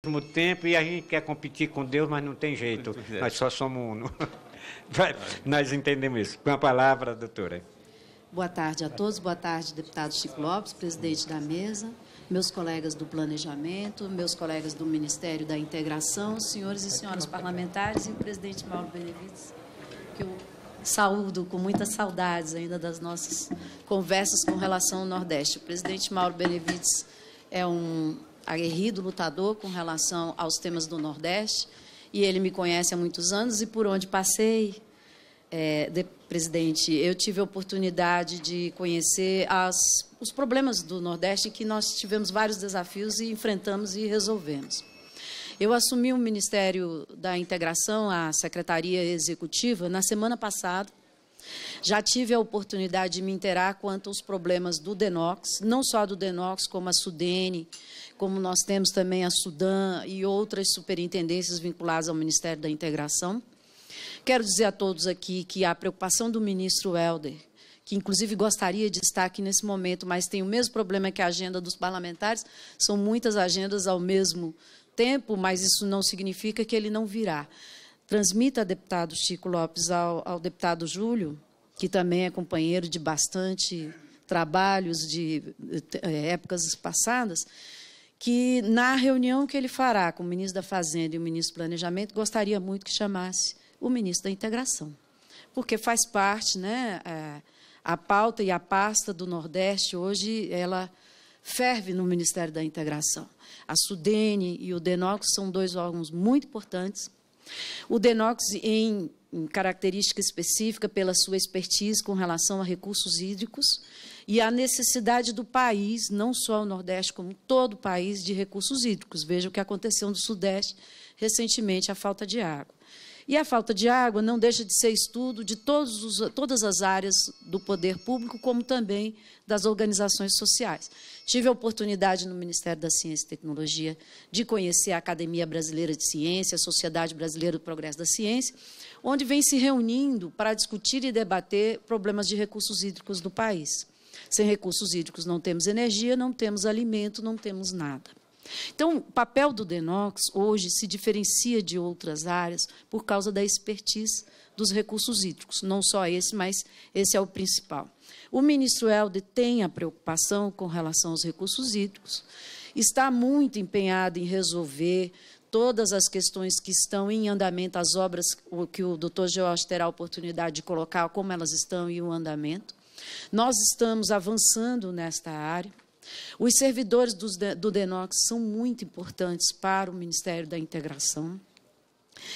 mesmo tempo e a gente quer competir com Deus, mas não tem jeito. Nós só somos uno. Nós entendemos isso. Com a palavra, doutora. Boa tarde a todos. Boa tarde, deputado Chico Lopes, presidente da mesa, meus colegas do Planejamento, meus colegas do Ministério da Integração, senhores e senhoras parlamentares e o presidente Mauro Benevides, que eu saúdo com muitas saudades ainda das nossas conversas com relação ao Nordeste. O presidente Mauro Benevides é um aguerrido lutador com relação aos temas do Nordeste, e ele me conhece há muitos anos, e por onde passei, presidente, eu tive a oportunidade de conhecer os problemas do Nordeste, que nós tivemos vários desafios e enfrentamos e resolvemos. Eu assumi o Ministério da Integração, a Secretaria Executiva, na semana passada. Já tive a oportunidade de me inteirar quanto aos problemas do DENOX, não só do DENOX, como a SUDENE, como nós temos também a SUDAM e outras superintendências vinculadas ao Ministério da Integração. Quero dizer a todos aqui que a preocupação do ministro Helder, que inclusive gostaria de estar aqui nesse momento, mas tem o mesmo problema que a agenda dos parlamentares, são muitas agendas ao mesmo tempo, mas isso não significa que ele não virá. Transmita, deputado Chico Lopes, ao deputado Júlio, que também é companheiro de bastante trabalhos de épocas passadas, que na reunião que ele fará com o ministro da Fazenda e o ministro do Planejamento, gostaria muito que chamasse o ministro da Integração, porque faz parte, né, a pauta e a pasta do Nordeste hoje, ela ferve no Ministério da Integração. A SUDENE e o DENOX são dois órgãos muito importantes. O DENOX, em característica específica, pela sua expertise com relação a recursos hídricos e a necessidade do país, não só o Nordeste, como todo o país, de recursos hídricos. Veja o que aconteceu no Sudeste recentemente, a falta de água. E a falta de água não deixa de ser estudo de todas as áreas do poder público, como também das organizações sociais. Tive a oportunidade no Ministério da Ciência e Tecnologia de conhecer a Academia Brasileira de Ciência, a Sociedade Brasileira do Progresso da Ciência, onde vem se reunindo para discutir e debater problemas de recursos hídricos do país. Sem recursos hídricos não temos energia, não temos alimento, não temos nada. Então, o papel do DENOX hoje se diferencia de outras áreas por causa da expertise dos recursos hídricos. Não só esse, mas esse é o principal. O ministro Helder tem a preocupação com relação aos recursos hídricos, está muito empenhado em resolver todas as questões que estão em andamento, as obras que o doutor George terá a oportunidade de colocar, como elas estão e o andamento. Nós estamos avançando nesta área. Os servidores do DENOX são muito importantes para o Ministério da Integração.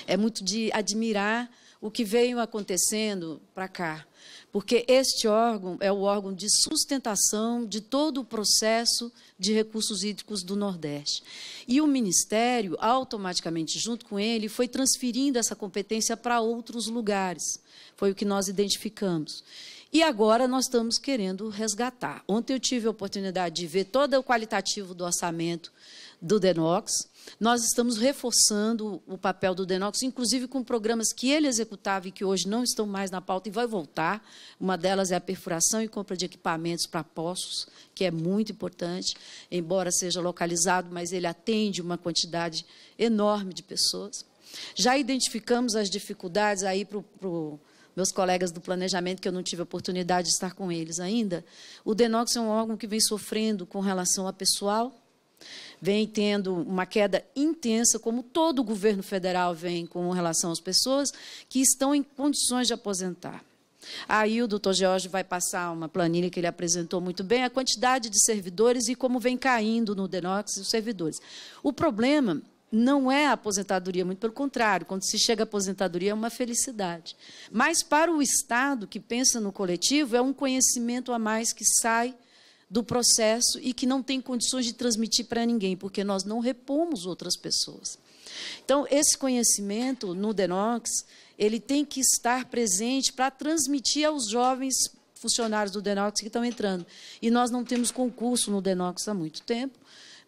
É muito de admirar o que veio acontecendo para cá, porque este órgão é o órgão de sustentação de todo o processo de recursos hídricos do Nordeste. E o Ministério, automaticamente, junto com ele, foi transferindo essa competência para outros lugares. Foi o que nós identificamos. E agora nós estamos querendo resgatar. Ontem eu tive a oportunidade de ver todo o qualitativo do orçamento do DENOX. Nós estamos reforçando o papel do DENOX, inclusive com programas que ele executava e que hoje não estão mais na pauta e vai voltar. Uma delas é a perfuração e compra de equipamentos para poços, que é muito importante, embora seja localizado, mas ele atende uma quantidade enorme de pessoas. Já identificamos as dificuldades aí para meus colegas do Planejamento, que eu não tive a oportunidade de estar com eles ainda. O DENOX é um órgão que vem sofrendo com relação a pessoal, vem tendo uma queda intensa, como todo o governo federal vem com relação às pessoas que estão em condições de aposentar. Aí o doutor George vai passar uma planilha que ele apresentou muito bem, a quantidade de servidores e como vem caindo no DENOX os servidores. O problema não é a aposentadoria, muito pelo contrário, quando se chega à aposentadoria é uma felicidade. Mas para o Estado, que pensa no coletivo, é um conhecimento a mais que sai do processo e que não tem condições de transmitir para ninguém, porque nós não repomos outras pessoas. Então, esse conhecimento no DENOX, ele tem que estar presente para transmitir aos jovens funcionários do DENOX que estão entrando. E nós não temos concurso no DENOX há muito tempo.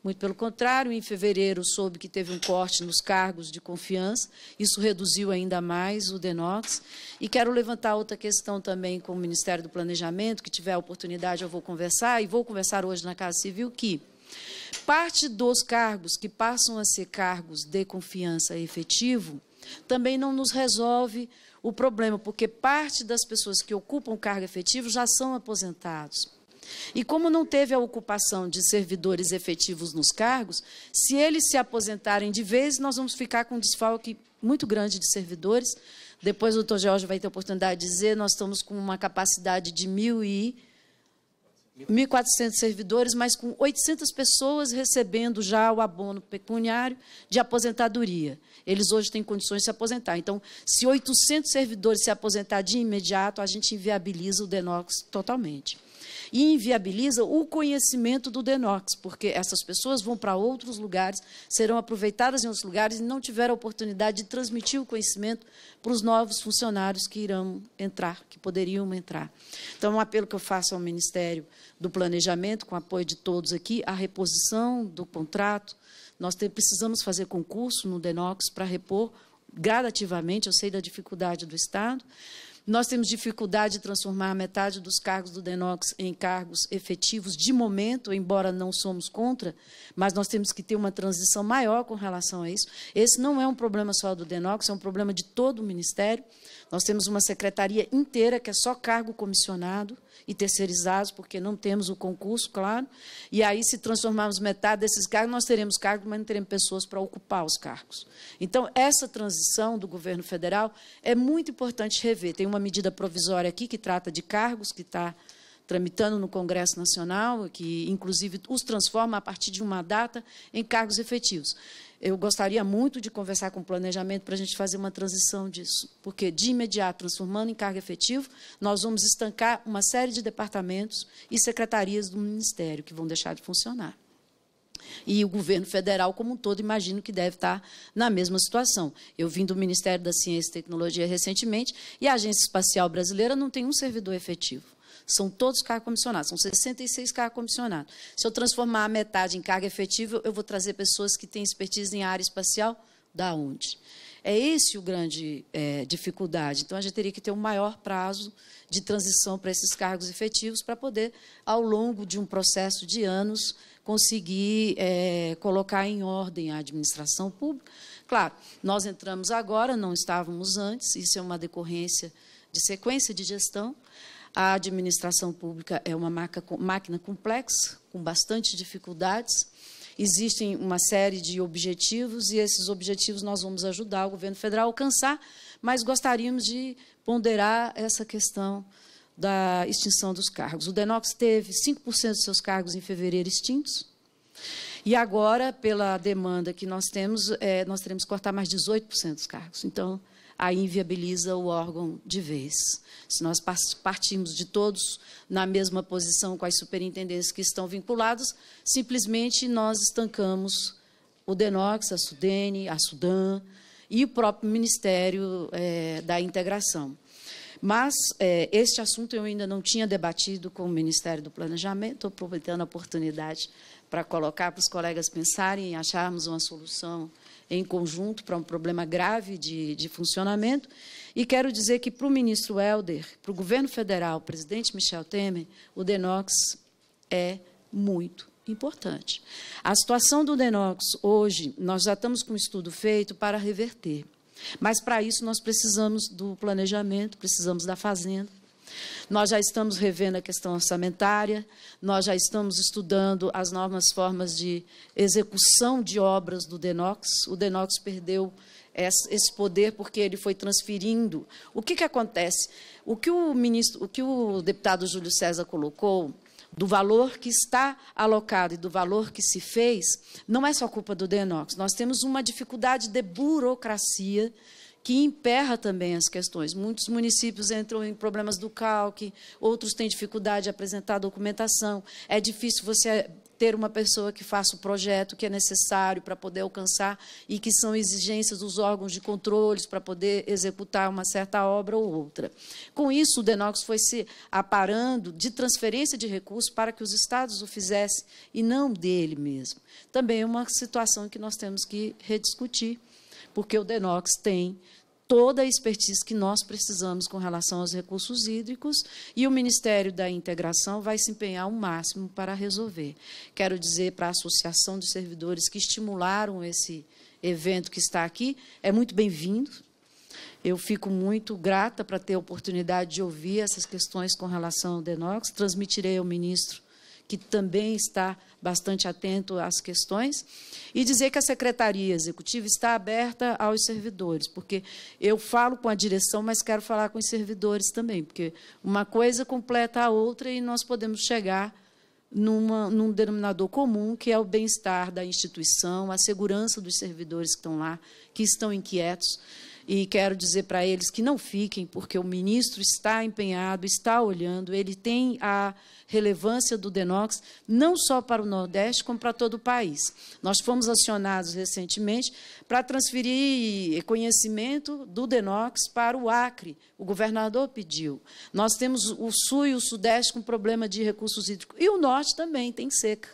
Muito pelo contrário, em fevereiro soube que teve um corte nos cargos de confiança, isso reduziu ainda mais o DENOX. E quero levantar outra questão também com o Ministério do Planejamento, que tiver a oportunidade eu vou conversar, e vou conversar hoje na Casa Civil, que Parte dos cargos que passam a ser cargos de confiança efetivo também não nos resolve o problema, porque parte das pessoas que ocupam cargo efetivo já são aposentados. E como não teve a ocupação de servidores efetivos nos cargos, se eles se aposentarem de vez, nós vamos ficar com um desfalque muito grande de servidores. Depois o doutor Jorge vai ter a oportunidade de dizer, nós estamos com uma capacidade de 1.400 servidores, mas com 800 pessoas recebendo já o abono pecuniário de aposentadoria. Eles hoje têm condições de se aposentar. Então, se 800 servidores se aposentar de imediato, a gente inviabiliza o DENOX totalmente. E inviabiliza o conhecimento do DENOX, porque essas pessoas vão para outros lugares, serão aproveitadas em outros lugares e não tiveram a oportunidade de transmitir o conhecimento para os novos funcionários que irão entrar, que poderiam entrar. Então, um apelo que eu faço ao Ministério do Planejamento, com apoio de todos aqui, a reposição do contrato. Nós precisamos fazer concurso no DENOX para repor gradativamente, eu sei da dificuldade do Estado. Nós temos dificuldade de transformar a metade dos cargos do DENOX em cargos efetivos de momento, embora não somos contra, mas nós temos que ter uma transição maior com relação a isso. Esse não é um problema só do DENOX, é um problema de todo o Ministério. Nós temos uma secretaria inteira que é só cargo comissionado e terceirizados, porque não temos o concurso, claro. E aí, se transformarmos metade desses cargos, nós teremos cargos, mas não teremos pessoas para ocupar os cargos. Então, essa transição do governo federal é muito importante rever. Tem uma medida provisória aqui que trata de cargos, que está tramitando no Congresso Nacional, que, inclusive, os transforma, a partir de uma data, em cargos efetivos. Eu gostaria muito de conversar com o planejamento para a gente fazer uma transição disso, porque, de imediato, transformando em cargo efetivo, nós vamos estancar uma série de departamentos e secretarias do Ministério, que vão deixar de funcionar. E o governo federal, como um todo, imagino que deve estar na mesma situação. Eu vim do Ministério da Ciência e Tecnologia recentemente, e a Agência Espacial Brasileira não tem um servidor efetivo. São todos cargos comissionados, são 66 cargos comissionados. Se eu transformar a metade em cargo efetivo, eu vou trazer pessoas que têm expertise em área espacial, da onde? É esse o grande dificuldade. Então, a gente teria que ter um maior prazo de transição para esses cargos efetivos, para poder, ao longo de um processo de anos, conseguir colocar em ordem a administração pública. Claro, nós entramos agora, não estávamos antes, isso é uma decorrência de sequência de gestão. A administração pública é uma máquina complexa, com bastante dificuldades. Existem uma série de objetivos, e esses objetivos nós vamos ajudar o governo federal a alcançar, mas gostaríamos de ponderar essa questão da extinção dos cargos. O DENOX teve 5% dos seus cargos em fevereiro extintos, e agora, pela demanda que nós temos, nós teremos que cortar mais 18% dos cargos. Então, aí inviabiliza o órgão de vez. Se nós partimos de todos na mesma posição com as superintendências que estão vinculadas, simplesmente nós estancamos o DENOX, a SUDENE, a SUDAM e o próprio Ministério da Integração. Mas este assunto eu ainda não tinha debatido com o Ministério do Planejamento, estou aproveitando a oportunidade para colocar para os colegas pensarem e acharmos uma solução em conjunto para um problema grave de funcionamento. E quero dizer que, para o ministro Helder, para o governo federal, o presidente Michel Temer, o DENOX é muito importante. A situação do DENOX hoje, nós já estamos com um estudo feito para reverter. Mas, para isso, nós precisamos do planejamento, precisamos da Fazenda. Nós já estamos revendo a questão orçamentária, nós já estamos estudando as novas formas de execução de obras do DENOX. O DENOX perdeu esse poder porque ele foi transferindo. O que acontece? O que o deputado Júlio César colocou, do valor que está alocado e do valor que se fez, não é só culpa do DENOX. Nós temos uma dificuldade de burocracia que emperra também as questões. Muitos municípios entram em problemas do CALC, outros têm dificuldade de apresentar documentação. É difícil você ter uma pessoa que faça o projeto que é necessário para poder alcançar e que são exigências dos órgãos de controles para poder executar uma certa obra ou outra. Com isso, o DENOX foi se aparando de transferência de recursos para que os estados o fizessem e não dele mesmo. Também é uma situação que nós temos que rediscutir, porque o DENOX tem toda a expertise que nós precisamos com relação aos recursos hídricos, e o Ministério da Integração vai se empenhar ao máximo para resolver. Quero dizer para a Associação de Servidores que estimularam esse evento que está aqui, é muito bem-vindo. Eu fico muito grata para ter a oportunidade de ouvir essas questões com relação ao DENOX, transmitirei ao ministro, que também está bastante atento às questões, e dizer que a Secretaria Executiva está aberta aos servidores, porque eu falo com a direção, mas quero falar com os servidores também, porque uma coisa completa a outra e nós podemos chegar num denominador comum, que é o bem-estar da instituição, a segurança dos servidores que estão lá, que estão inquietos. E quero dizer para eles que não fiquem, porque o ministro está empenhado, está olhando, ele tem a relevância do DENOX, não só para o Nordeste, como para todo o país. Nós fomos acionados recentemente para transferir conhecimento do DENOX para o Acre. O governador pediu. Nós temos o Sul e o Sudeste com problema de recursos hídricos, e o Norte também tem seca.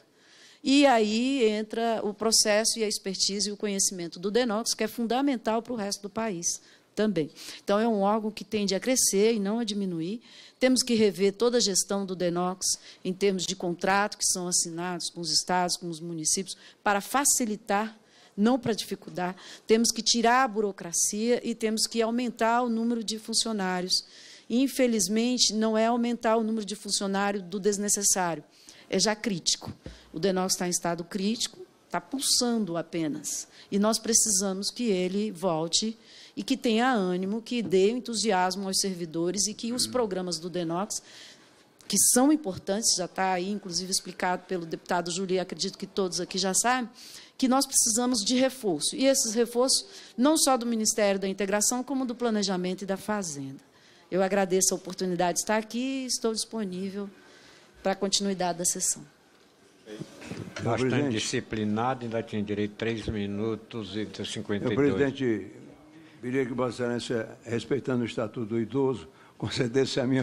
E aí entra o processo e a expertise e o conhecimento do DENOX, que é fundamental para o resto do país também. Então, é um órgão que tende a crescer e não a diminuir. Temos que rever toda a gestão do DENOX em termos de contrato que são assinados com os estados, com os municípios, para facilitar, não para dificultar. Temos que tirar a burocracia e temos que aumentar o número de funcionários. Infelizmente, não é aumentar o número de funcionários do desnecessário, é já crítico. O DENOX está em estado crítico, está pulsando apenas. E nós precisamos que ele volte e que tenha ânimo, que dê entusiasmo aos servidores e que os programas do DENOX, que são importantes, já está aí, inclusive, explicado pelo deputado Júlio, e acredito que todos aqui já sabem, que nós precisamos de reforço. E esses reforços, não só do Ministério da Integração, como do Planejamento e da Fazenda. Eu agradeço a oportunidade de estar aqui e estou disponível para a continuidade da sessão. Bastante disciplinado, ainda tinha direito a 3 minutos e 52. Presidente, queria que Vossa Excelência, respeitando o Estatuto do Idoso, concedesse a minha